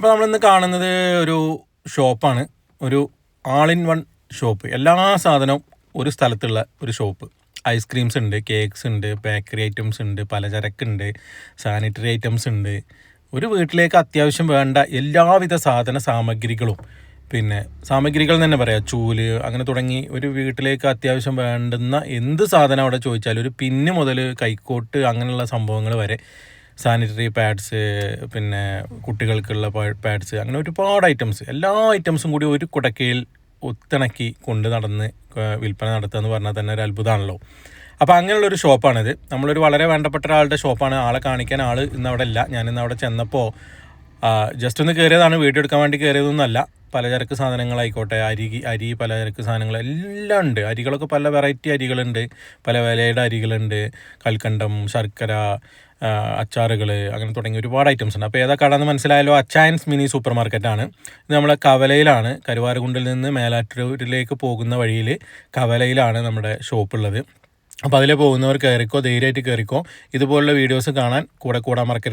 അപ്പോൾ നമ്മളിന്ന് കാണുന്നത് ഒരു ഷോപ്പാണ്, ഒരു ആൾ ഇൻ വൺ ഷോപ്പ്. എല്ലാ സാധനവും ഒരു സ്ഥലത്തുള്ള ഒരു ഷോപ്പ്. ഐസ്ക്രീംസ് ഉണ്ട്, കേക്ക്സ് ഉണ്ട്, ബേക്കറി ഐറ്റംസ് ഉണ്ട്, പലചരക്കുണ്ട്, സാനിറ്ററി ഐറ്റംസ് ഉണ്ട്. ഒരു വീട്ടിലേക്ക് അത്യാവശ്യം വേണ്ട എല്ലാവിധ സാധന സാമഗ്രികളും, പിന്നെ സാമഗ്രികൾ തന്നെ പറയാം, ചൂല് അങ്ങനെ തുടങ്ങി ഒരു വീട്ടിലേക്ക് അത്യാവശ്യം വേണ്ടുന്ന എന്ത് സാധനം അവിടെ ചോദിച്ചാലും, ഒരു പിന്ന് മുതൽ കൈക്കോട്ട് അങ്ങനെയുള്ള സംഭവങ്ങൾ വരെ, സാനിറ്ററി പാഡ്സ്, പിന്നെ കുട്ടികൾക്കുള്ള പാഡ്സ്, അങ്ങനെ ഒരുപാട് ഐറ്റംസ്, എല്ലാ ഐറ്റംസും കൂടി ഒരു കുടക്കയിൽ ഒത്തിണക്കി കൊണ്ട് നടന്ന് വിൽപ്പന നടത്തുക എന്ന് പറഞ്ഞാൽ തന്നെ ഒരു അത്ഭുതമാണല്ലോ. അപ്പോൾ അങ്ങനെയുള്ളൊരു ഷോപ്പാണിത്. നമ്മളൊരു വളരെ വേണ്ടപ്പെട്ട ഒരാളുടെ ഷോപ്പാണ്. ആളെ കാണിക്കാൻ ആൾ ഇന്ന് അവിടെ ഇല്ല. ഞാനിന്ന് അവിടെ ചെന്നപ്പോൾ ജസ്റ്റ് ഒന്ന് കയറിയതാണ്, വീഡിയോ എടുക്കാൻ വേണ്ടി കയറിയതൊന്നുമല്ല. പലചരക്ക് സാധനങ്ങളായിക്കോട്ടെ, അരി പലചരക്ക് സാധനങ്ങൾ എല്ലാം ഉണ്ട്. അരികളൊക്കെ പല വെറൈറ്റി അരികളുണ്ട്, പല വിലയുടെ അരികളുണ്ട്, കൽക്കണ്ടം, ശർക്കര, അച്ചാറുകൾ, അങ്ങനെ തുടങ്ങി ഒരുപാട് ഐറ്റംസ് ഉണ്ട്. അപ്പോൾ ഏതാ കട എന്ന് മനസ്സിലായാലോ? അച്ചായൻസ് മിനി സൂപ്പർ മാർക്കറ്റാണ്. ഇത് നമ്മളെ കവലയിലാണ്, കരുവാരകുണ്ടിൽ നിന്ന് മേലാറ്റൂരിലേക്ക് പോകുന്ന വഴിയിൽ കവലയിലാണ് നമ്മുടെ ഷോപ്പുള്ളത്. അപ്പോൾ അതിൽ പോകുന്നവർ കയറിക്കോ, ധൈര്യമായിട്ട് കയറിക്കോ. ഇതുപോലുള്ള വീഡിയോസ് കാണാൻ കൂടെ കൂടാൻ മറക്കരുത്.